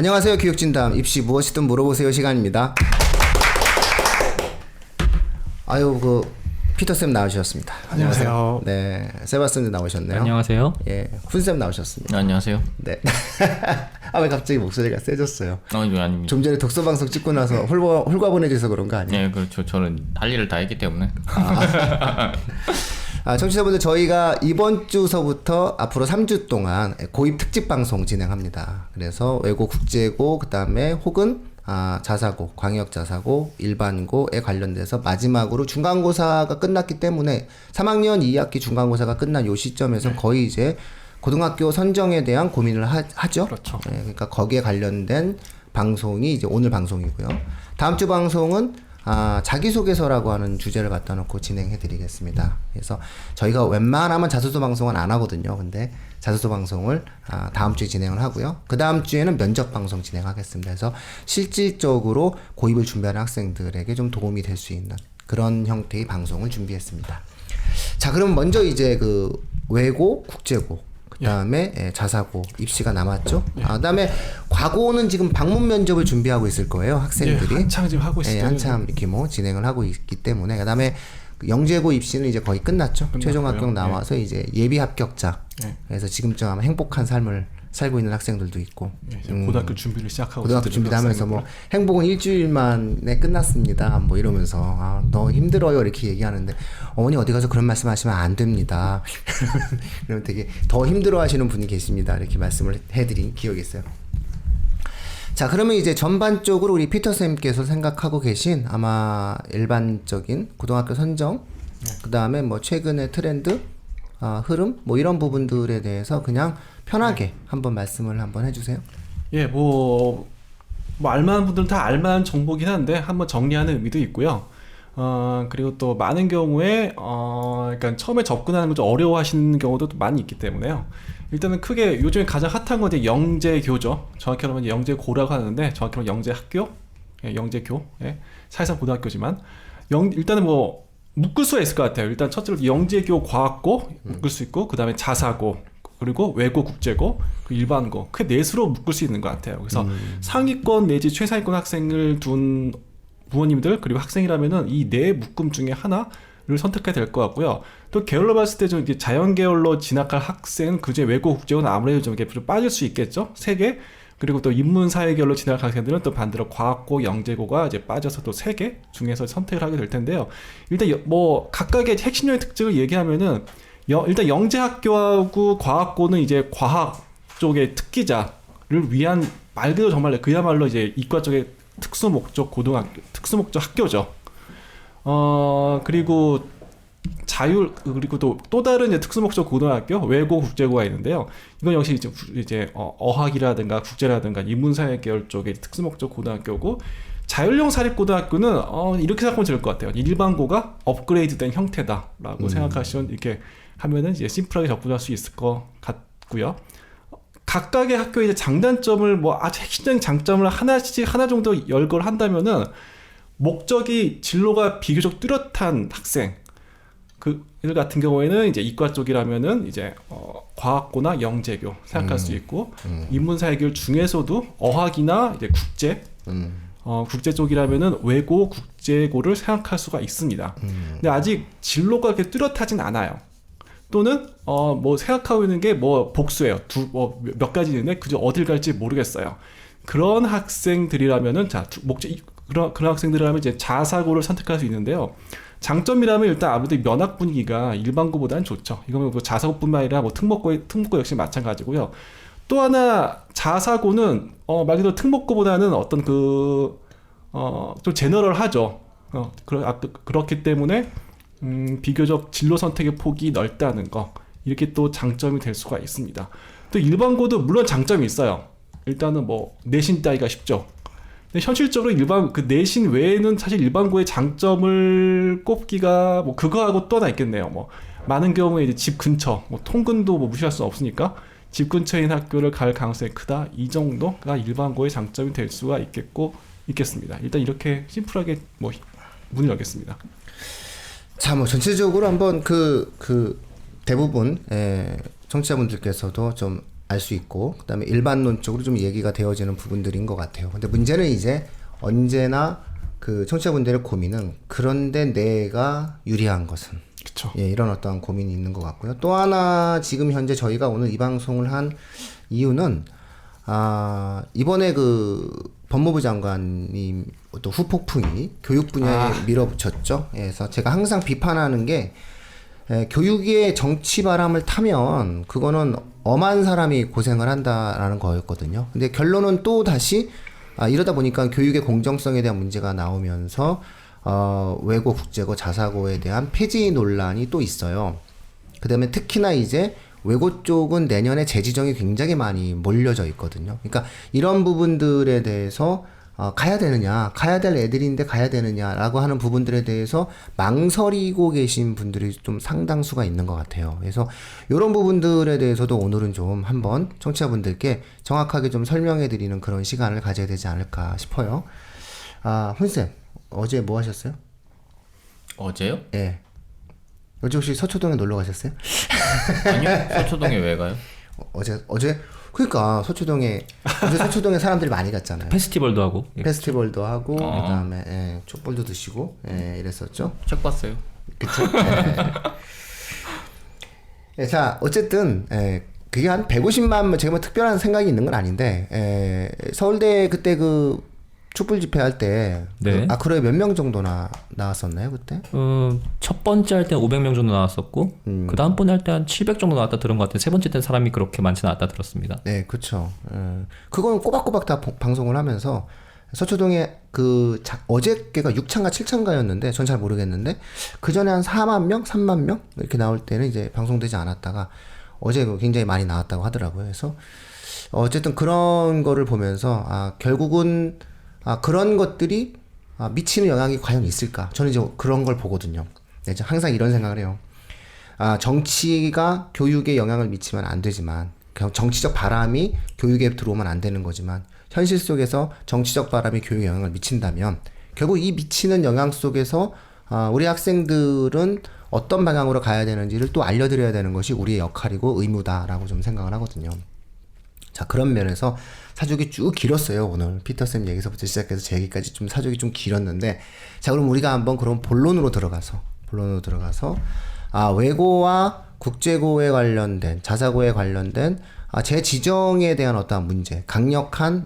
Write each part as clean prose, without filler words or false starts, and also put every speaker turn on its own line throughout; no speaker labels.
안녕하세요. 교육진담 입시 무엇이든 물어보세요 시간입니다. 아유 피터쌤 나오셨습니다.
안녕하세요.
네, 세바스찬 나오셨네요.
안녕하세요.
예, 훈쌤 나오셨습니다.
안녕하세요.
네. 아, 왜 갑자기 목소리가 세졌어요?
아닙니다.
좀 전에 독서 방송 찍고 나서 홀가분해져서 그런 거 아니에요?
네, 그렇죠. 저는 할 일을 다 했기 때문에.
청취자분들, 저희가 이번 주서부터 앞으로 3주 동안 고입 특집 방송 진행합니다. 그래서 외고, 국제고, 그 다음에 혹은 자사고, 광역자사고, 일반고에 관련돼서 마지막으로 중간고사가 끝났기 때문에 3학년 2학기 중간고사가 끝난 요 시점에서 거의 이제 고등학교 선정에 대한 고민을 하죠.
그렇죠.
네, 그러니까 거기에 관련된 방송이 이제 오늘 방송이고요. 다음 주 방송은 자기소개서라고 하는 주제를 갖다 놓고 진행해 드리겠습니다. 그래서 저희가 웬만하면 자소서 방송은 안 하거든요. 근데 자소서 방송을 다음 주에 진행을 하고요. 그 다음 주에는 면접 방송 진행하겠습니다. 그래서 실질적으로 고입을 준비하는 학생들에게 좀 도움이 될 수 있는 그런 형태의 방송을 준비했습니다. 자, 그럼 먼저 이제 그 외고, 국제고, 그 다음에 자사고 입시가 남았죠. 그다음에 과고는 지금 방문 면접을 준비하고 있을 거예요, 학생들이.
한창 지금 하고 있어요.
한참 이렇게 뭐 진행을 하고 있기 때문에. 그다음에 영재고 입시는 이제 거의 끝났죠. 최종 합격 나와서 이제 예비 합격자. 그래서 지금쯤 아마 행복한 삶을 살고 있는 학생들도 있고.
고등학교 준비를 시작하고.
고등학교 준비를 하면서 뭐 행복은 일주일 만에 끝났습니다. 뭐 이러면서 너 힘들어요 이렇게 얘기하는데 어머니 어디 가서 그런 말씀하시면 안 됩니다. 그러면 되게 더 힘들어하시는 분이 계십니다. 이렇게 말씀을 해드린 기억이 있어요. 자, 그러면 이제 전반적으로 우리 피터쌤께서 생각하고 계신 아마 일반적인 고등학교 선정, 그 다음에 뭐 최근의 트렌드, 흐름, 뭐 이런 부분들에 대해서 그냥 편하게 한번 말씀을 한번 해주세요.
예, 뭐 알만한 분들은 다 알만한 정보긴 한데 한번 정리하는 의미도 있고요. 그리고 또 많은 경우에 그러니까 처음에 접근하는 걸 좀 어려워하시는 경우도 많이 있기 때문에요. 일단은 크게 요즘에 가장 핫한 건 이제 영재교죠. 정확히 말하면 영재고라고 하는데 정확히 말하면 영재학교, 영재교, 사실상 고등학교지만 일단은 뭐 묶을 수가 있을 것 같아요. 일단 첫째로 영재교 과학고 묶을 수 있고, 그 다음에 자사고, 그리고 외고, 국제고, 일반고, 그 넷으로 묶을 수 있는 것 같아요. 그래서 상위권 내지 최상위권 학생을 둔 부모님들 그리고 학생이라면은 이 네 묶음 중에 하나를 선택해야 될 것 같고요. 또 계열로 봤을 때 좀 이제 자연 계열로 진학할 학생은 그중에 외고, 국제고는 아무래도 좀 이렇게 빠질 수 있겠죠. 세 개. 그리고 또 인문사회 계열로 진학할 학생들은 또 반대로 과학고, 영재고가 이제 빠져서 또 세 개 중에서 선택을 하게 될 텐데요. 일단 뭐 각각의 핵심적인 특징을 얘기하면은 일단 영재학교하고 과학고는 이제 과학 쪽의 특기자를 위한 말 그대로 정말 그야말로 이제 이과 쪽의 특수목적 특수목적 학교죠. 그리고 그리고 또 다른 이제 특수목적 고등학교 외고 국제고가 있는데요. 이건 역시 이제 어학이라든가 국제라든가 인문사회 계열 쪽의 특수목적 고등학교고, 자율형 사립고등학교는 이렇게 생각하면 될 것 같아요. 일반고가 업그레이드된 형태다라고 생각하시면 이렇게 하면은 이제 심플하게 접근할 수 있을 것 같고요. 각각의 학교의 이제 장단점을 뭐 아주 핵심적인 장점을 하나 정도 열거를 한다면은 목적이 진로가 비교적 뚜렷한 학생, 그들 같은 경우에는 이제 이과 쪽이라면은 이제 과학고나 영재교 생각할 수 있고, 인문사회계열 중에서도 어학이나 이제 국제 쪽이라면은 외고, 국제고를 생각할 수가 있습니다. 근데 아직 진로가 그렇게 뚜렷하진 않아요. 또는 뭐 생각하고 있는 게 뭐 복수예요. 몇 가지 있는데 그저 어딜 갈지 모르겠어요. 그런 학생들이라면은 그런 학생들이라면 이제 자사고를 선택할 수 있는데요. 장점이라면 일단 아무래도 면학 분위기가 일반고보다는 좋죠. 이거는 뭐 자사고뿐만 아니라 뭐 특목고 역시 마찬가지고요. 또 하나 자사고는 말 그대로 특목고보다는 어떤 좀 제너럴하죠. 그렇기 때문에 비교적 진로 선택의 폭이 넓다는 거, 이렇게 또 장점이 될 수가 있습니다. 또 일반고도 물론 장점이 있어요. 일단은 뭐 내신 따기가 쉽죠. 근데 현실적으로 그 내신 외에는 사실 일반고의 장점을 꼽기가 뭐 그거하고 또 하나 있겠네요. 뭐 많은 경우에 이제 집 근처, 뭐 통근도 뭐 무시할 수 없으니까 집 근처에 있는 학교를 갈 가능성이 크다. 이 정도가 일반고의 장점이 될 수가 있겠습니다. 일단 이렇게 심플하게 뭐 문을 열겠습니다.
자, 뭐 전체적으로 한번 대부분 청취자분들께서도 좀 알 수 있고 그다음에 일반론적으로 좀 얘기가 되어지는 부분들인 것 같아요. 근데 문제는 이제 언제나 그 청취자분들의 고민은 그런데 내가 유리한 것은
그쵸.
예, 이런 어떤 고민이 있는 것 같고요. 또 하나 지금 현재 저희가 오늘 이 방송을 한 이유는 이번에 그 법무부 장관님 또 후폭풍이 교육 분야에 밀어붙였죠. 예, 그래서 제가 항상 비판하는 게 교육의 정치 바람을 타면 그거는 엄한 사람이 고생을 한다라는 거였거든요. 근데 결론은 또 다시 이러다 보니까 교육의 공정성에 대한 문제가 나오면서 외고, 국제고, 자사고에 대한 폐지 논란이 또 있어요. 그다음에 특히나 이제 외고 쪽은 내년에 재지정이 굉장히 많이 몰려져 있거든요. 그러니까 이런 부분들에 대해서 가야 되느냐, 가야 될 애들인데 가야 되느냐라고 하는 부분들에 대해서 망설이고 계신 분들이 좀 상당수가 있는 것 같아요. 그래서 이런 부분들에 대해서도 오늘은 좀 한번 청취자분들께 정확하게 좀 설명해 드리는 그런 시간을 가져야 되지 않을까 싶어요. 훈쌤, 어제 뭐 하셨어요?
어제요?
예. 어제 혹시 서초동에 놀러 가셨어요?
아니요. 서초동에 왜 가요?
어제 그러니까 서초동에 어제 서초동에 사람들이 많이 갔잖아요.
페스티벌도 하고.
페스티벌도 하고 그다음에 촛불도 드시고 이랬었죠.
책 봤어요.
그쵸? 자 어쨌든 그게 한 150만 제가 뭐 특별한 생각이 있는 건 아닌데 서울대 그때 그 촛불 집회할 때
네.
그래 몇 명 정도나 나왔었나요 그때?
첫 번째 할 때는 500명 정도 나왔었고 그 다음번에 할 때 한 700 정도 나왔다 들은 것 같아요. 세 번째 때는 사람이 그렇게 많지는 않다 들었습니다.
네, 그렇죠. 그건 꼬박꼬박 다 방송을 하면서 서초동에 그 어저께가 6차인가 7차인가였는데 전 잘 모르겠는데 그 전에 한 4만 명, 3만 명 이렇게 나올 때는 이제 방송되지 않았다가 어제 굉장히 많이 나왔다고 하더라고요. 그래서 어쨌든 그런 거를 보면서 결국은 그런 것들이 미치는 영향이 과연 있을까? 저는 이제 그런 걸 보거든요. 네, 항상 이런 생각을 해요. 정치가 교육에 영향을 미치면 안 되지만, 정치적 바람이 교육에 들어오면 안 되는 거지만, 현실 속에서 정치적 바람이 교육에 영향을 미친다면, 결국 이 미치는 영향 속에서 우리 학생들은 어떤 방향으로 가야 되는지를 또 알려드려야 되는 것이 우리의 역할이고 의무다라고 좀 생각을 하거든요. 자, 그런 면에서 사족이 쭉 길었어요. 오늘 피터쌤 얘기서부터 시작해서 제 얘기까지 좀 사족이 좀 길었는데, 자, 그럼 우리가 한번 그런 본론으로 들어가서 외고와 국제고에 관련된 자사고에 관련된 재지정에 대한 어떠한 문제, 강력한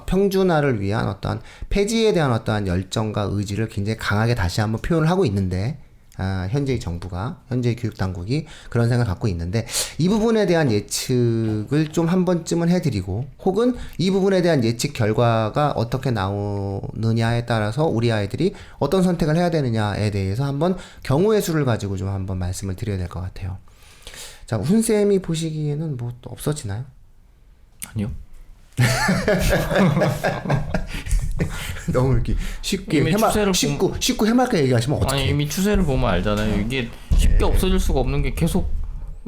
평준화를 위한 어떠한 폐지에 대한 어떠한 열정과 의지를 굉장히 강하게 다시 한번 표현을 하고 있는데, 현재의 정부가, 현재의 교육당국이 그런 생각을 갖고 있는데, 이 부분에 대한 예측을 좀 한 번쯤은 해드리고, 혹은 이 부분에 대한 예측 결과가 어떻게 나오느냐에 따라서 우리 아이들이 어떤 선택을 해야 되느냐에 대해서 한번 경우의 수를 가지고 좀 한번 말씀을 드려야 될 것 같아요. 자, 훈쌤이 보시기에는 뭐 또 없어지나요?
아니요.
너무 이렇게 쉽게
이미 추세를
쉽고 해맑게 얘기하시면 어떡해?
아니 이미 추세를 보면 알잖아요. 이게 쉽게 없어질 수가 없는 게 계속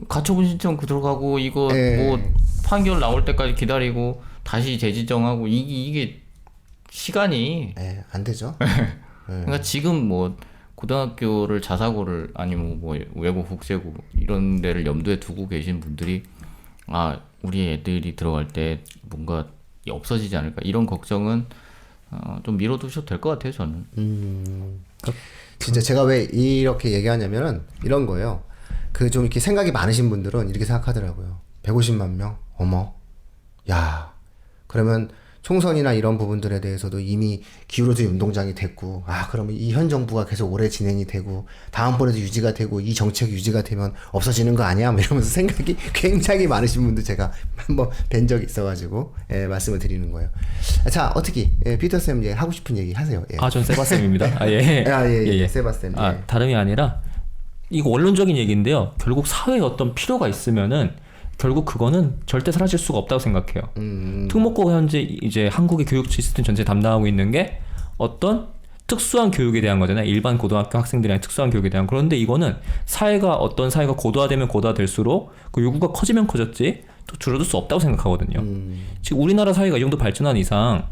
가처분 신청 들어가고 이거 뭐 판결 나올 때까지 기다리고 다시 재지정하고 이게 시간이
안 되죠.
그러니까 지금 뭐 고등학교를 자사고를 아니면 뭐 외고 국제고 이런 데를 염두에 두고 계신 분들이 우리 애들이 들어갈 때 뭔가 없어지지 않을까 이런 걱정은 좀 미뤄두셔도 될 것 같아요, 저는.
진짜 제가 왜 이렇게 얘기하냐면은 이런 거예요. 그 좀 이렇게 생각이 많으신 분들은 이렇게 생각하더라고요. 150만 명? 어머. 야. 그러면 총선이나 이런 부분들에 대해서도 이미 기울어진 운동장이 됐고, 그러면 이 현 정부가 계속 오래 진행이 되고, 다음번에도 유지가 되고, 이 정책이 유지가 되면 없어지는 거 아니야? 뭐 이러면서 생각이 굉장히 많으신 분들 제가 한번 뵌 적이 있어가지고, 말씀을 드리는 거예요. 자, 어떻게, 피터쌤 이제 하고 싶은 얘기 하세요. 예.
전 세바쌤입니다. 예.
세바쌤.
다름이 아니라, 이거 원론적인 얘기인데요. 결국 사회에 어떤 필요가 있으면은, 결국 그거는 절대 사라질 수가 없다고 생각해요. 특목고 현재 이제 한국의 교육 시스템 전체 담당하고 있는 게 어떤 특수한 교육에 대한 거잖아요. 일반 고등학교 학생들이랑 특수한 교육에 대한. 그런데 이거는 어떤 사회가 고도화되면 고도화될수록 그 요구가 커지면 커졌지 또 줄어들 수 없다고 생각하거든요. 지금 우리나라 사회가 이 정도 발전한 이상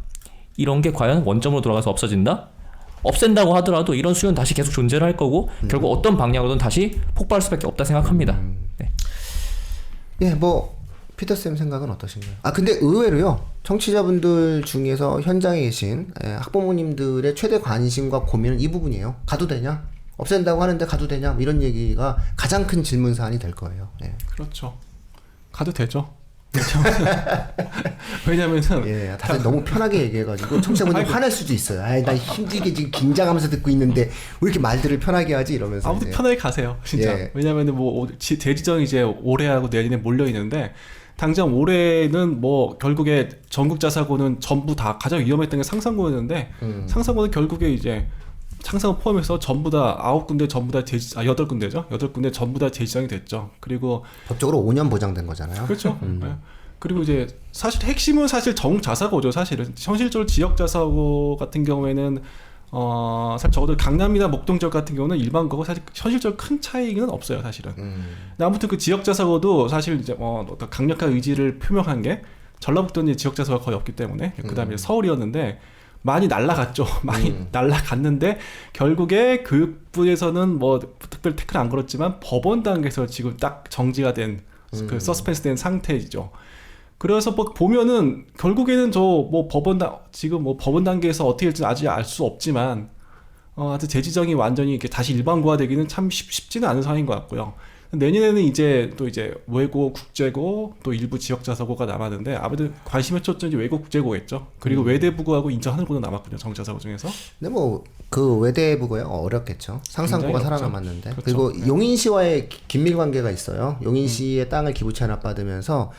이런 게 과연 원점으로 돌아가서 없어진다? 없앤다고 하더라도 이런 수요는 다시 계속 존재를 할 거고 결국 어떤 방향으로든 다시 폭발할 수밖에 없다 생각합니다. 네.
예, 뭐 피터쌤 생각은 어떠신가요? 아 근데 의외로요. 청취자분들 중에서 현장에 계신 학부모님들의 최대 관심과 고민은 이 부분이에요. 가도 되냐? 없앤다고 하는데 가도 되냐? 이런 얘기가 가장 큰 질문 사안이 될 거예요. 예.
그렇죠. 가도 되죠. 왜냐면은
예, 다들 너무 편하게 얘기해가지고 청취자분들 화낼 수도 있어요. 아이, 나 힘들게 지금 긴장하면서 듣고 있는데 왜 이렇게 말들을 편하게 하지 이러면서.
아무튼
이제.
편하게 가세요. 진짜.
예.
왜냐면은 뭐 대지정이 이제 올해하고 내년에 몰려 있는데 당장 올해는 뭐 결국에 전국자 사고는 전부 다 가장 위험했던 게 상산고였는데 상산고는 결국에 이제 상산고 포함해서 전부 다 9군데 전부 다 8군데죠. 8군데 전부 다 재지정이 됐죠. 그리고
법적으로 5년 보장된 거잖아요.
그렇죠. 네. 그리고 이제 사실 핵심은 사실 정자사고죠. 사실은 현실적으로 지역자사고 같은 경우에는 사실 적어도 강남이나 목동 지역 같은 경우는 일반 거고 사실 현실적으로 큰 차이는 없어요. 사실은. 근데 아무튼 그 지역자사고도 사실 이제 어떤 강력한 의지를 표명한 게 전라북도는 지역자사고가 거의 없기 때문에 그다음에 서울이었는데 많이 날라갔죠. 많이 날라갔는데 결국에 교육부에서는 뭐 특별 태클 안 걸었지만 법원 단계에서 지금 딱 정지가 된 그 서스펜스 된 상태이죠. 그래서 뭐 보면은 결국에는 저 뭐 지금 뭐 법원 단계에서 어떻게 될지 아직 알 수 없지만 하여튼 재지정이 완전히 이렇게 다시 일반고화되기는 참 쉽지는 않은 상황인 것 같고요. 내년에는 이제 또 이제 외고, 국제고 또 일부 지역자사고가 남았는데 아무래도 관심의 초점이 외고, 국제고겠죠. 그리고 외대부고하고 인천하늘고도 남았거든요. 정자사고 중에서.
근데 뭐 그 외대부고요 어렵겠죠. 상산고가
굉장히
살아남았는데.
그렇죠.
그리고
네.
용인시와의 긴밀 관계가 있어요. 용인시의 땅을 기부 체납받으면서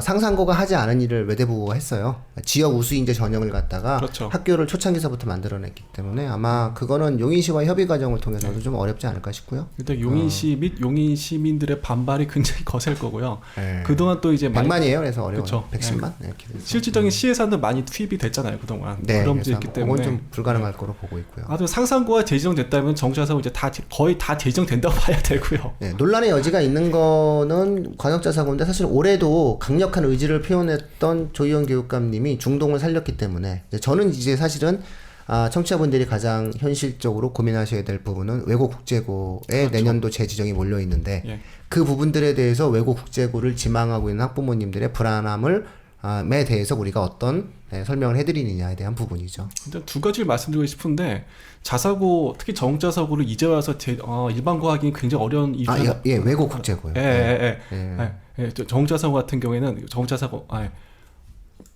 상산고가 하지 않은 일을 외대부고가 했어요. 지역 우수인재 전형을 갖다가
그렇죠.
학교를 초창기서부터 만들어냈기 때문에 아마 그거는 용인시와 협의 과정을 통해서도 좀 어렵지 않을까 싶고요.
일단 용인시 및 용인 시민들의 반발이 굉장히 거셀 거고요.
네.
그동안 또 이제
100만이에요. 그래서 어려워요.
그렇죠.
110만? 네, 이렇게 돼서.
실질적인 시예산도 많이 투입이 됐잖아요. 그동안.
네,
그런 문제
그래서
있기
그건
때문에.
좀 불가능할 거로 보고 있고요.
아주 상산고가 재지정됐다면 정자사고 이제 거의 다 재지정된다고 봐야 되고요.
네, 논란의 여지가 있는 거는 관역자사고인데 사실 올해도 강력한 의지를 표현했던 조희연 교육감님이 중동을 살렸기 때문에 저는 이제 사실은 청취자분들이 가장 현실적으로 고민하셔야 될 부분은 외고 국제고에
그렇죠.
내년도 재지정이 몰려 있는데
예.
그 부분들에 대해서 외고 국제고를 지망하고 있는 학부모님들의 불안함을 에 대해서 우리가 어떤 설명을 해드리느냐에 대한 부분이죠.
일단 두 가지를 말씀드리고 싶은데 자사고 특히 정자사고를 이제 와서 일반고하기 굉장히 어려운 이유가
예, 외고 국제고요.
정자사고 같은 경우에는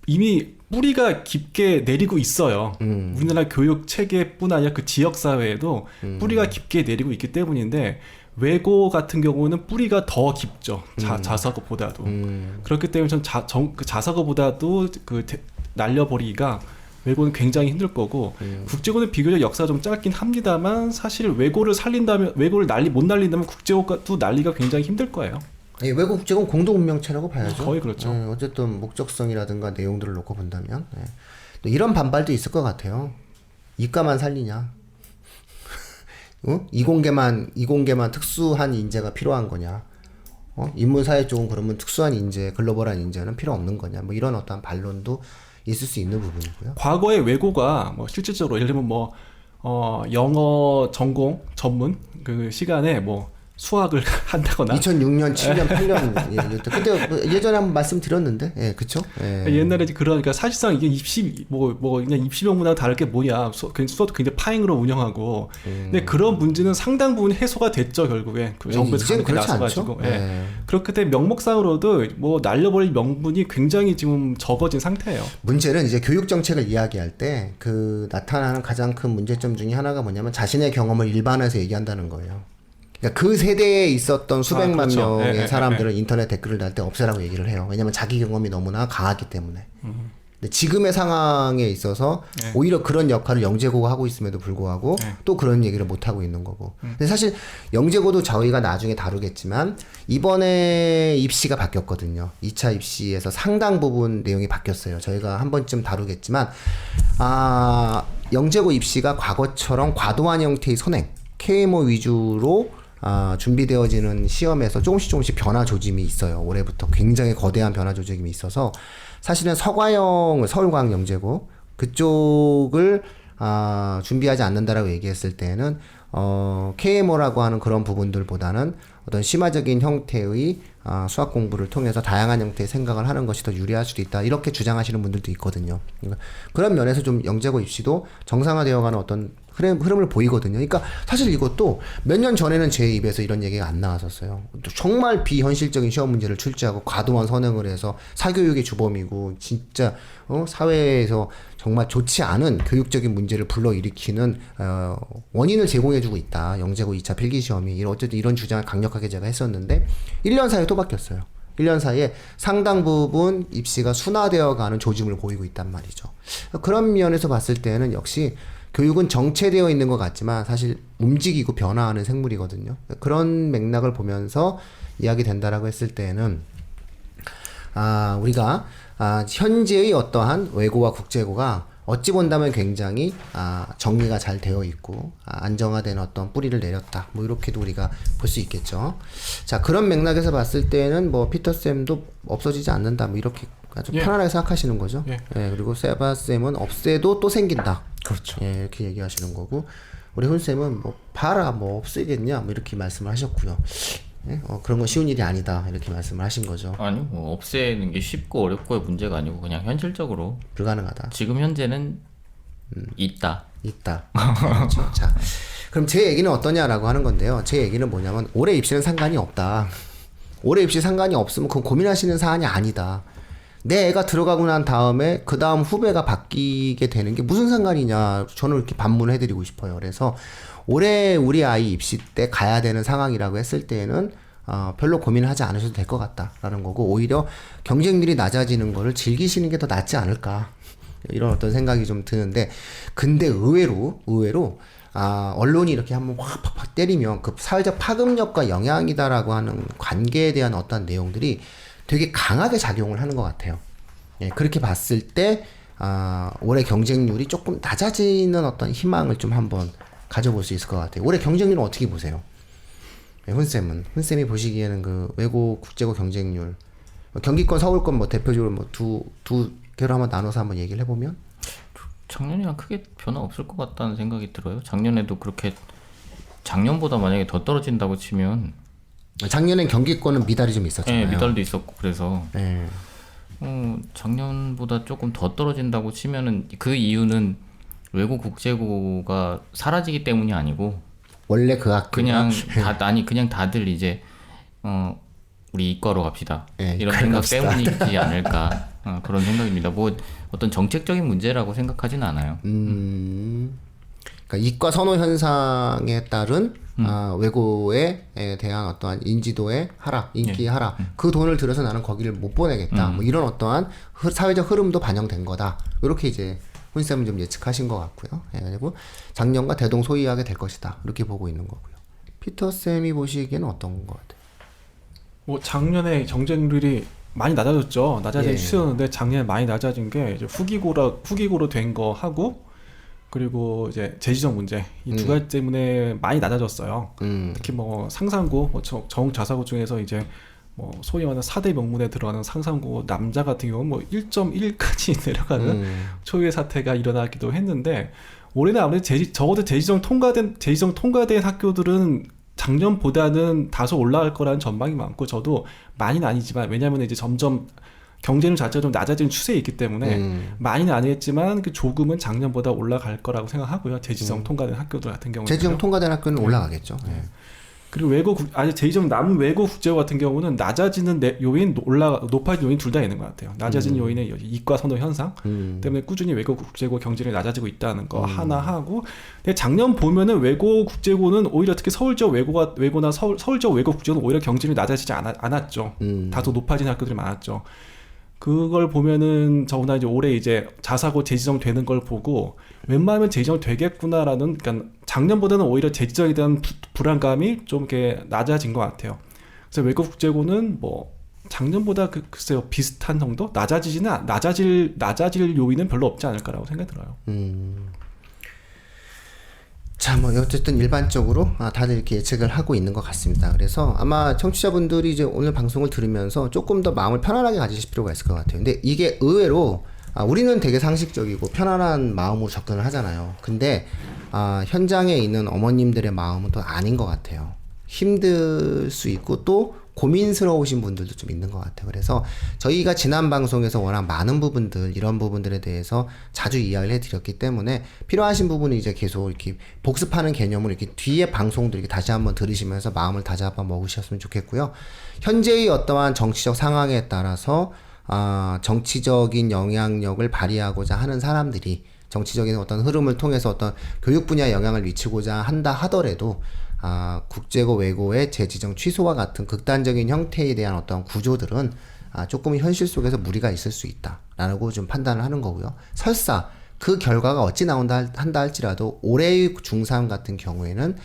이미 뿌리가 깊게 내리고 있어요. 우리나라 교육 체계뿐 아니라 그 지역 사회에도 뿌리가 깊게 내리고 있기 때문인데 외고 같은 경우는 뿌리가 더 깊죠. 자사고보다도. 그렇기 때문에 전 그 자사고보다도 날려버리기가 외고는 굉장히 힘들 거고 국제고는 비교적 역사가 좀 짧긴 합니다만 사실 외고를 못 날린다면 국제고도 날리기가 굉장히 힘들 거예요.
예, 외고 국제고는 공동 운명체라고 봐야죠.
거의 그렇죠.
어쨌든 목적성이라든가 내용들을 놓고 본다면 또 이런 반발도 있을 것 같아요. 이과만 살리냐? 이공계만 특수한 인재가 필요한 거냐? 인문사회 쪽은 그러면 특수한 인재, 글로벌한 인재는 필요 없는 거냐? 뭐 이런 어떤 반론도 있을 수 있는 부분이고요.
과거의 외고가 뭐 실질적으로 예를 들면 영어 전공 전문 그 시간에 수학을 한다거나
2006년, 7년, 8년 근데 예전에 한번 말씀드렸는데, 그쵸?
옛날에 그러니까 사실상 이게 그냥 입시명문하고 다를 게 뭐냐 수업도 굉장히 파행으로 운영하고 근데 그런 문제는 상당 부분 해소가 됐죠 결국에 그 정부에서
이제는
강력히
그렇지
나서가지고
않죠?
그렇기 때문에 명목상으로도 날려버릴 명분이 굉장히 지금 적어진 상태예요.
문제는 이제 교육 정책을 이야기할 때 나타나는 가장 큰 문제점 중에 하나가 뭐냐면 자신의 경험을 일반화해서 얘기한다는 거예요. 그러니까 그 세대에 있었던 수백만
그렇죠.
명의 사람들은 인터넷 댓글을 달 때 없애라고 얘기를 해요. 왜냐면 자기 경험이 너무나 강하기 때문에. 근데 지금의 상황에 있어서 오히려 그런 역할을 영재고가 하고 있음에도 불구하고 또 그런 얘기를 못 하고 있는 거고. 근데 사실 영재고도 저희가 나중에 다루겠지만 이번에 입시가 바뀌었거든요. 2차 입시에서 상당 부분 내용이 바뀌었어요. 저희가 한 번쯤 다루겠지만 영재고 입시가 과거처럼 과도한 형태의 선행, KMO 위주로 준비되어지는 시험에서 조금씩 변화 조짐이 있어요. 올해부터 굉장히 거대한 변화 조짐이 있어서 사실은 서울과학영재고 그쪽을 준비하지 않는다라고 얘기했을 때는 KMO라고 하는 그런 부분들보다는 어떤 심화적인 형태의 수학 공부를 통해서 다양한 형태의 생각을 하는 것이 더 유리할 수도 있다. 이렇게 주장하시는 분들도 있거든요. 그러니까 그런 면에서 좀 영재고 입시도 정상화되어가는 어떤 흐름을 보이거든요. 그러니까 사실 이것도 몇 년 전에는 제 입에서 이런 얘기가 안 나왔었어요. 정말 비현실적인 시험 문제를 출제하고 과도한 선행을 해서 사교육의 주범이고 진짜 사회에서 정말 좋지 않은 교육적인 문제를 불러일으키는 원인을 제공해주고 있다. 영재고 2차 필기시험이 어쨌든 이런 주장을 강력하게 제가 했었는데 1년 사이에 또 바뀌었어요. 1년 사이에 상당 부분 입시가 순화되어가는 조짐을 보이고 있단 말이죠. 그런 면에서 봤을 때는 역시 교육은 정체되어 있는 것 같지만 사실 움직이고 변화하는 생물이거든요. 그런 맥락을 보면서 이야기 된다라고 했을 때는 우리가 현재의 어떠한 외고와 국제고가 어찌 본다면 굉장히 정리가 잘 되어 있고 안정화된 어떤 뿌리를 내렸다. 뭐 이렇게도 우리가 볼 수 있겠죠. 자, 그런 맥락에서 봤을 때는 뭐 피터쌤도 없어지지 않는다. 뭐 이렇게 아주 편안하게 생각하시는 거죠. 예, 그리고 세바쌤은 없애도 또 생긴다.
그렇죠.
예, 이렇게 얘기하시는 거고 우리 훈쌤은 뭐 봐라 뭐 없애겠냐 뭐 이렇게 말씀을 하셨고요. 예? 그런 건 쉬운 일이 아니다 이렇게 말씀을 하신 거죠.
아니요, 뭐 없애는 게 쉽고 어렵고의 문제가 아니고 그냥 현실적으로
불가능하다.
지금 현재는 있다.
그렇죠. 자, 그럼 제 얘기는 어떠냐라고 하는 건데요. 제 얘기는 뭐냐면 올해 입시는 상관이 없다. 올해 입시 상관이 없으면 그건 고민하시는 사안이 아니다. 내 애가 들어가고 난 다음에 그 다음 후배가 바뀌게 되는 게 무슨 상관이냐 저는 이렇게 반문을 해드리고 싶어요. 그래서 올해 우리 아이 입시 때 가야 되는 상황이라고 했을 때는 별로 고민하지 않으셔도 될 것 같다라는 거고 오히려 경쟁률이 낮아지는 거를 즐기시는 게 더 낫지 않을까 이런 어떤 생각이 좀 드는데 근데 의외로 언론이 이렇게 한번 확 팍팍 때리면 그 사회적 파급력과 영향이다라고 하는 관계에 대한 어떤 내용들이 되게 강하게 작용을 하는 것 같아요. 예, 그렇게 봤을 때 올해 경쟁률이 조금 낮아지는 어떤 희망을 좀 한번 가져볼 수 있을 것 같아요. 올해 경쟁률은 어떻게 보세요? 예, 훈쌤이 보시기에는 그 외고 국제고 경쟁률 경기권 서울권 뭐 대표적으로 뭐 두 개로 한번 나눠서 한번 얘기를 해보면
작년이랑 크게 변화 없을 것 같다는 생각이 들어요. 작년에도 그렇게 작년보다 만약에 더 떨어진다고 치면
작년엔 경기권은 미달이 좀 있었잖아요.
네, 미달도 있었고 그래서
네.
작년보다 조금 더 떨어진다고 치면은 그 이유는 외고 국제고가 사라지기 때문이 아니고
원래 그 학교
그냥 그냥 다들 이제 우리 이과로 갑시다
네,
이런 생각 때문이지 않을까 그런 생각입니다. 뭐 어떤 정책적인 문제라고 생각하지는 않아요.
그러니까 이과 선호 현상에 따른 외고에 대한 어떠한 인지도의 하락, 인기의 하락, 그 돈을 들여서 나는 거기를 못 보내겠다. 뭐 이런 어떠한 사회적 흐름도 반영된 거다. 이렇게 이제 훈쌤은 좀 예측하신 것 같고요. 그리고 작년과 대동소이하게 될 것이다. 이렇게 보고 있는 거고요. 피터쌤이 보시기에는 어떤 것 같아요?
뭐 작년에 경쟁률이 많이 낮아졌죠. 낮아진
예.
추세였는데 작년에 많이 낮아진 게 이제 후기고로 된 거 하고 그리고 이제 재지정 문제 이 두 가지 때문에 많이 낮아졌어요. 특히 뭐 상상고, 뭐 정자사고 중에서 이제 뭐 소위 말하는 4대 명문에 들어가는 상상고 남자 같은 경우는 뭐 1.1까지 내려가는 초유의 사태가 일어나기도 했는데 올해는 아무래도 적어도 재지정 통과된 학교들은 작년보다는 다소 올라갈 거라는 전망이 많고 저도 많이는 아니지만 왜냐하면 이제 점점 경쟁률 자체가 좀 낮아지는 추세에 있기 때문에 많이는 아니겠지만 그 조금은 작년보다 올라갈 거라고 생각하고요. 재지정 통과된 학교들 같은 경우는
재지정 통과된 학교는 올라가겠죠. 네.
그리고 재지정 남은 외고 국제고 같은 경우는 낮아지는 요인 높아진 요인 둘 다 있는 것 같아요. 낮아진 요인의 이과 선호 현상 때문에 꾸준히 외고 국제고 경쟁률이 낮아지고 있다는 거 하나 하고 근데 작년 보면은 외고 국제고는 오히려 특히 서울 지역 외고나 서울 지역 외고 국제고는 오히려 경쟁률이 낮아지지 않았죠. 다소 높아진 학교들이 많았죠. 그걸 보면은 저보다 이제 올해 이제 자사고 재지정 되는 걸 보고 웬만하면 재지정 되겠구나라는 그러니까 작년보다는 오히려 재지정에 대한 불안감이 좀 이렇게 낮아진 것 같아요. 그래서 외국 국제고는 뭐 작년보다 글쎄요 비슷한 정도 낮아질 요인은 별로 없지 않을까라고 생각이 들어요.
자, 뭐 어쨌든 일반적으로 다들 이렇게 예측을 하고 있는 것 같습니다. 그래서 아마 청취자분들이 이제 오늘 방송을 들으면서 조금 더 마음을 편안하게 가지실 필요가 있을 것 같아요. 근데 이게 의외로 우리는 되게 상식적이고 편안한 마음으로 접근을 하잖아요. 근데 현장에 있는 어머님들의 마음은 또 아닌 것 같아요. 힘들 수 있고 또 고민스러우신 분들도 좀 있는 것 같아요. 그래서 저희가 지난 방송에서 워낙 많은 부분들, 이런 부분들에 대해서 자주 이야기를 해드렸기 때문에 필요하신 부분은 이제 계속 이렇게 복습하는 개념으로 이렇게 뒤에 방송들 이렇게 다시 한번 들으시면서 마음을 다잡아 먹으셨으면 좋겠고요. 현재의 어떠한 정치적 상황에 따라서 정치적인 영향력을 발휘하고자 하는 사람들이 정치적인 어떤 흐름을 통해서 어떤 교육 분야에 영향을 미치고자 한다 하더라도 국제고 외고의 재지정 취소와 같은 극단적인 형태에 대한 어떤 구조들은 조금 현실 속에서 무리가 있을 수 있다라고 좀 판단을 하는 거고요. 설사 그 결과가 어찌 나온다 한다 할지라도 올해의 중3 같은 경우에는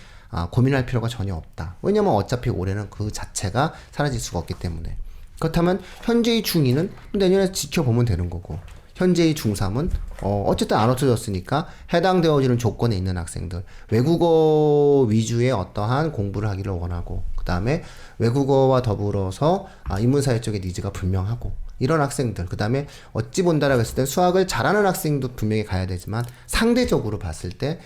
고민할 필요가 전혀 없다. 왜냐면 어차피 올해는 그 자체가 사라질 수가 없기 때문에. 그렇다면 현재의 중2는 내년에 지켜보면 되는 거고, 현재의 중3은 어쨌든 안 없어졌으니까 해당되어지는 조건에 있는 학생들, 외국어 위주의 어떠한 공부를 하기를 원하고, 그 다음에 외국어와 더불어서 인문사회 쪽의 니즈가 분명하고, 이런 학생들, 그 다음에 어찌 본다라고 했을 때 수학을 잘하는 학생도 분명히 가야 되지만 상대적으로 봤을 때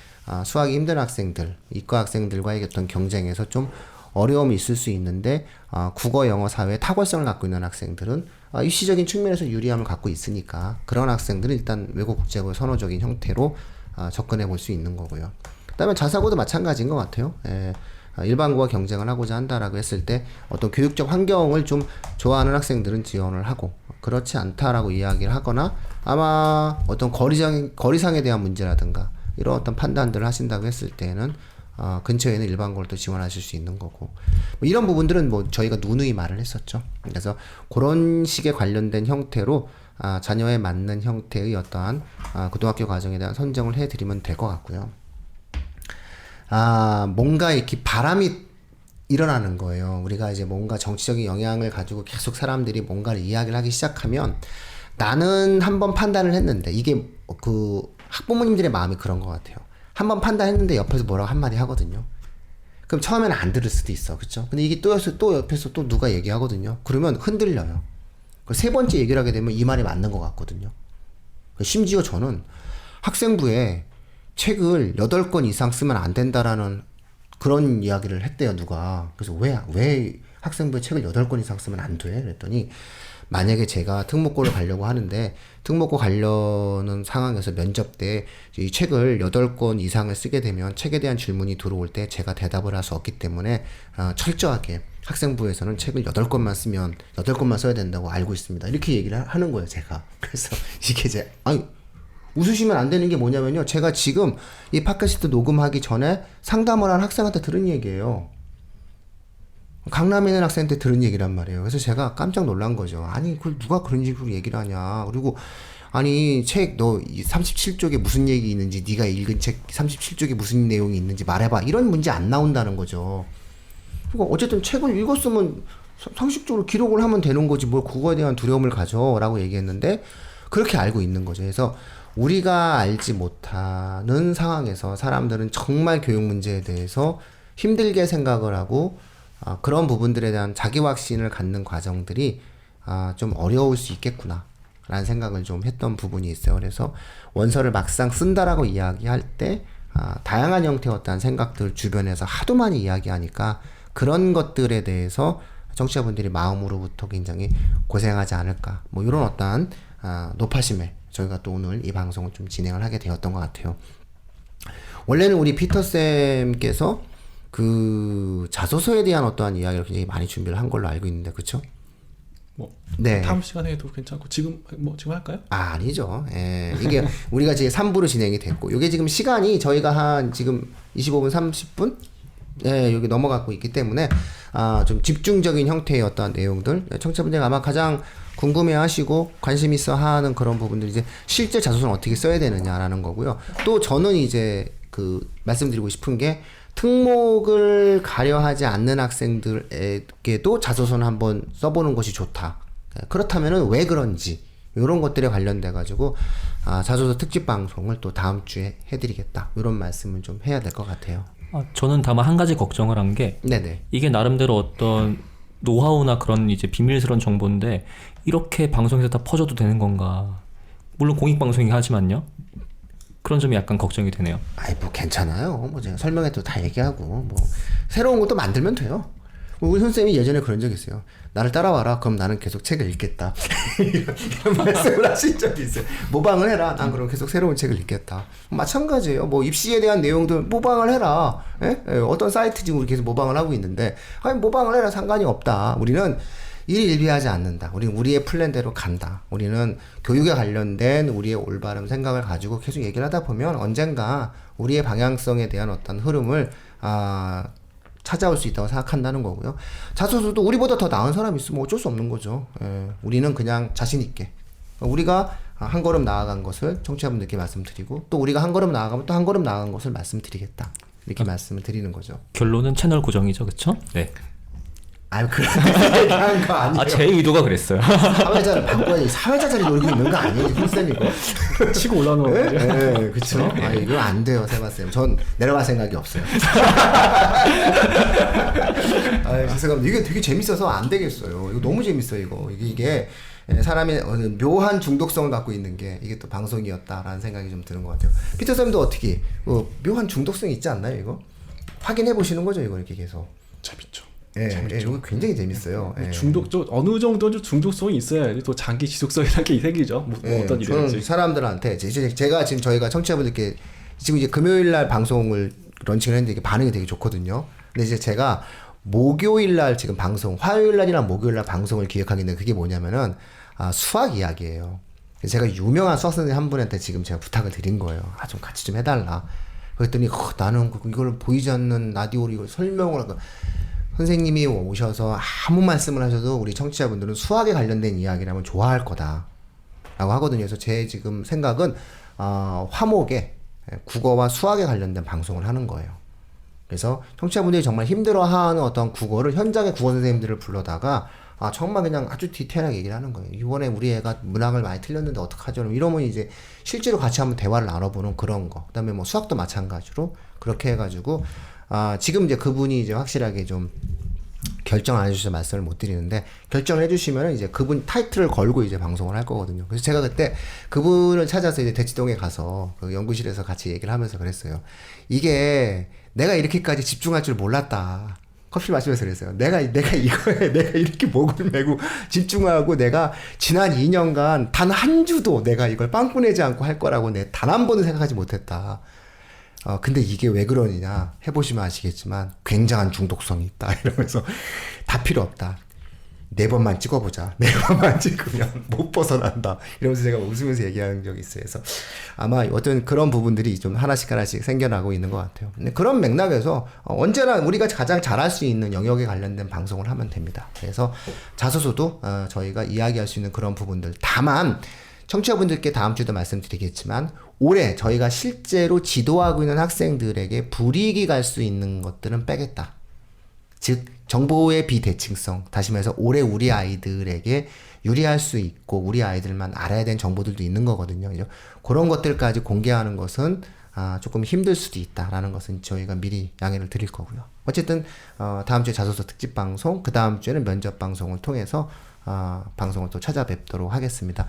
수학이 힘든 학생들, 이과 학생들과의 어떤 경쟁에서 좀 어려움이 있을 수 있는데 국어, 영어, 사회에 탁월성을 갖고 있는 학생들은 입시적인 측면에서 유리함을 갖고 있으니까 그런 학생들은 일단 외국 국제고의 선호적인 형태로 접근해 볼 수 있는 거고요. 그다음에 자사고도 마찬가지인 것 같아요. 일반고와 경쟁을 하고자 한다라고 했을 때 어떤 교육적 환경을 좀 좋아하는 학생들은 지원을 하고, 그렇지 않다라고 이야기를 하거나 아마 어떤 거리상에 대한 문제라든가 이런 어떤 판단들을 하신다고 했을 때는 근처에는 일반고를 또 지원하실 수 있는 거고, 뭐 이런 부분들은 뭐 저희가 누누이 말을 했었죠. 그래서 그런 식의 관련된 형태로 자녀에 맞는 형태의 어떠한 고등학교 과정에 대한 선정을 해드리면 될 것 같고요. 뭔가 이렇게 바람이 일어나는 거예요. 우리가 이제 뭔가 정치적인 영향을 가지고 계속 사람들이 뭔가를 이야기를 하기 시작하면, 나는 한번 판단을 했는데, 이게 그 학부모님들의 마음이 그런 것 같아요. 한번 판단했는데 옆에서 뭐라고 한마디 하거든요. 그럼 처음에는 안 들을 수도 있어. 그쵸? 근데 이게 또 옆에서 또 누가 얘기하거든요. 그러면 흔들려요. 세 번째 얘기를 하게 되면 이 말이 맞는 것 같거든요. 심지어 저는 학생부에 책을 8권 이상 쓰면 안 된다라는 그런 이야기를 했대요, 누가. 그래서 왜 학생부에 책을 8권 이상 쓰면 안 돼? 그랬더니, 만약에 제가 특목고를 가려고 하는데 특목고 가려는 상황에서 면접 때 이 책을 8권 이상을 쓰게 되면 책에 대한 질문이 들어올 때 제가 대답을 할 수 없기 때문에 철저하게 학생부에서는 책을 8권만 쓰면 8권만 써야 된다고 알고 있습니다. 이렇게 얘기를 하는 거예요, 제가. 그래서 이게 웃으시면 안 되는 게 뭐냐면요, 제가 지금 이 팟캐스트 녹음하기 전에 상담을 한 학생한테 들은 얘기예요. 강남에 있는 학생한테 들은 얘기란 말이에요. 그래서 제가 깜짝 놀란 거죠. 아니, 그걸 누가 그런 식으로 얘기를 하냐. 그리고 아니, 책 너 37쪽에 무슨 얘기 있는지, 네가 읽은 책 37쪽에 무슨 내용이 있는지 말해봐. 이런 문제 안 나온다는 거죠. 그러니까 어쨌든 책을 읽었으면 상식적으로 기록을 하면 되는 거지, 뭘 그거에 대한 두려움을 가져 라고 얘기했는데, 그렇게 알고 있는 거죠. 그래서 우리가 알지 못하는 상황에서 사람들은 정말 교육 문제에 대해서 힘들게 생각을 하고, 그런 부분들에 대한 자기 확신을 갖는 과정들이 좀 어려울 수 있겠구나 라는 생각을 좀 했던 부분이 있어요. 그래서 원서를 막상 쓴다라고 이야기할 때 다양한 형태의 어떤 생각들 주변에서 하도 많이 이야기하니까 그런 것들에 대해서 청취자분들이 마음으로부터 굉장히 고생하지 않을까, 뭐 이런 어떠한 노파심에 저희가 또 오늘 이 방송을 좀 진행을 하게 되었던 것 같아요. 원래는 우리
뭐
피터쌤께서 그 자소서에 대한 어떠한 이야기를 굉장히 많이 준비를 한 걸로 알고 있는데, 그쵸? 네.
다음 시간에 해도 괜찮고, 지금 할까요?
아니죠. 예. 이게 우리가 지금 3부로 진행이 됐고, 이게 지금 시간이 저희가 한 지금 25분, 30분? 예, 여기 넘어가고 있기 때문에, 좀 집중적인 형태의 어떤 내용들, 청취자분들이 아마 가장 궁금해 하시고 관심 있어 하는 그런 부분들이 이제 실제 자소서는 어떻게 써야 되느냐라는 거고요. 또 저는 이제 말씀드리고 싶은 게, 특목을 가려 하지 않는 학생들에게도 자소서는 한번 써보는 것이 좋다. 그렇다면은 왜 그런지, 이런 것들에 관련돼 가지고 자소서 특집 방송을 또 다음 주에 해드리겠다, 이런 말씀을 좀 해야 될 것 같아요.
저는 다만 한 가지 걱정을 한 게,
네네.
이게 나름대로 어떤 노하우나 그런 이제 비밀스러운 정보인데 이렇게 방송에서 다 퍼져도 되는 건가? 물론 공익방송이긴 하지만요. 그런 점이 약간 걱정이 되네요.
아이 뭐 괜찮아요. 뭐 제가 설명해도 다 얘기하고 뭐 새로운 것도 만들면 돼요. 우리 선생님이 예전에 그런 적 있어요. 나를 따라와라. 그럼 나는 계속 책을 읽겠다. 이런 말씀을 하신 적이 있어요. 모방을 해라. 난 그럼 계속 새로운 책을 읽겠다. 마찬가지예요. 뭐 입시에 대한 내용들 모방을 해라. 예? 어떤 사이트 지금 우리 계속 모방을 하고 있는데 아니 모방을 해라. 상관이 없다. 우리는 일일비하지 않는다. 우리는 우리의 플랜대로 간다. 우리는 교육에 관련된 우리의 올바른 생각을 가지고 계속 얘기를 하다 보면 언젠가 우리의 방향성에 대한 어떤 흐름을 찾아올 수 있다고 생각한다는 거고요. 자소서도 우리보다 더 나은 사람이 있으면 어쩔 수 없는 거죠. 예, 우리는 그냥 자신 있게 우리가 한 걸음 나아간 것을 청취자분들께 말씀드리고 또 우리가 한 걸음 나아가면 또 한 걸음 나아간 것을 말씀드리겠다. 이렇게 말씀을 드리는 거죠.
결론은 채널 고정이죠, 그렇죠? 네.
아유 그렇게 얘기한 거 아니에요.
제 의도가 그랬어요.
사회자를 바꿔야지. 사회자 자리 노리고 있는 거 아니에요, 쌤 이거.
치고 올라오는 거죠.
네, 그렇죠. 아 이거 안 돼요, 세바쌤. 전 내려갈 생각이 없어요. 아 죄송합니다. 이게 되게 재밌어서 안 되겠어요. 이거 너무 재밌어요, 이거. 이게 사람의 묘한 중독성을 갖고 있는 게 이게 또 방송이었다라는 생각이 좀 드는 것 같아요. 피터 쌤도 어떻게 묘한 중독성이 있지 않나요, 이거? 확인해 보시는 거죠, 이거 이렇게 계속.
재밌죠.
예, 이거 굉장히 재밌어요. 예.
어느 정도 중독성이 있어야지 또 장기 지속성이라는 게 생기죠. 뭐 어떤 일이든지.
저는 사람들한테 제가 지금 저희가 청취자분들께 지금 이제 금요일 날 방송을 런칭을 했는데 이게 반응이 되게 좋거든요. 근데 이제 제가 목요일 날 지금 방송, 화요일 날이랑 목요일 날 방송을 기획하고 있는데 그게 뭐냐면은 수학 이야기예요. 제가 유명한 수학 선생님 한 분한테 지금 제가 부탁을 드린 거예요. 좀 같이 좀 해달라. 그랬더니 나는 이걸 보이지 않는 라디오로 이걸 설명을 하고 선생님이 오셔서 아무 말씀을 하셔도 우리 청취자분들은 수학에 관련된 이야기라면 좋아할 거다 라고 하거든요. 그래서 제 지금 생각은 화목에 국어와 수학에 관련된 방송을 하는 거예요. 그래서 청취자분들이 정말 힘들어하는 어떤 국어를 현장의 국어 선생님들을 불러다가 정말 그냥 아주 디테일하게 얘기를 하는 거예요. 이번에 우리 애가 문항을 많이 틀렸는데 어떡하죠? 이러면 이제 실제로 같이 한번 대화를 나눠보는 그런 거. 그 다음에 뭐 수학도 마찬가지로 그렇게 해가지고 지금 이제 그분이 이제 확실하게 좀 결정 안 해주셔서 말씀을 못 드리는데 결정을 해주시면 이제 그분 타이틀을 걸고 이제 방송을 할 거거든요. 그래서 제가 그때 그분을 찾아서 이제 대치동에 가서 그 연구실에서 같이 얘기를 하면서 그랬어요. 이게 내가 이렇게까지 집중할 줄 몰랐다. 커피 마시면서 그랬어요. 내가 이거에 내가 이렇게 목을 메고 집중하고 내가 지난 2년간 단 한 주도 내가 이걸 빵꾸 내지 않고 할 거라고 내 단 한 번도 생각하지 못했다. 근데 이게 왜 그러느냐 해보시면 아시겠지만 굉장한 중독성이 있다 이러면서 다 필요 없다. 4번만 찍어보자. 4번만 찍으면 못 벗어난다. 이러면서 제가 웃으면서 얘기하는 적이 있어요. 그래서 아마 어떤 그런 부분들이 좀 하나씩 생겨나고 있는 것 같아요. 근데 그런 맥락에서 언제나 우리가 가장 잘할 수 있는 영역에 관련된 방송을 하면 됩니다. 그래서 자소서도 저희가 이야기할 수 있는 그런 부분들. 다만 청취자분들께 다음 주에도 말씀드리겠지만 올해 저희가 실제로 지도하고 있는 학생들에게 불이익이 갈 수 있는 것들은 빼겠다. 즉 정보의 비대칭성, 다시 말해서 올해 우리 아이들에게 유리할 수 있고 우리 아이들만 알아야 되는 정보들도 있는 거거든요. 그죠? 그런 것들까지 공개하는 것은 조금 힘들 수도 있다라는 것은 저희가 미리 양해를 드릴 거고요. 어쨌든 다음 주에 자소서 특집 방송, 그 다음 주에는 면접 방송을 통해서 방송을 또 찾아뵙도록 하겠습니다.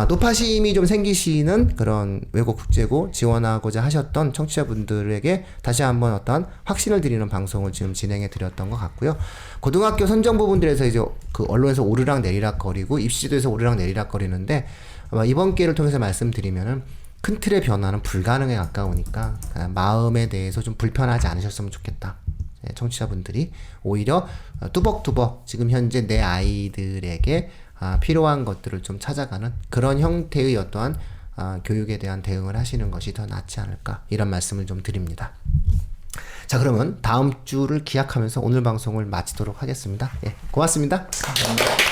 높아심이 좀 생기시는 그런 외고 국제고 지원하고자 하셨던 청취자분들에게 다시 한번 어떤 확신을 드리는 방송을 지금 진행해 드렸던 것 같고요. 고등학교 선정 부분들에서 이제 그 언론에서 오르락 내리락 거리고 입시제도에서 오르락 내리락 거리는데 아마 이번 기회를 통해서 말씀드리면은 큰 틀의 변화는 불가능에 가까우니까 마음에 대해서 좀 불편하지 않으셨으면 좋겠다. 청취자분들이 오히려 뚜벅뚜벅 지금 현재 내 아이들에게 필요한 것들을 좀 찾아가는 그런 형태의 어떠한 교육에 대한 대응을 하시는 것이 더 낫지 않을까 이런 말씀을 좀 드립니다. 자, 그러면 다음 주를 기약하면서 오늘 방송을 마치도록 하겠습니다. 예, 고맙습니다.
감사합니다.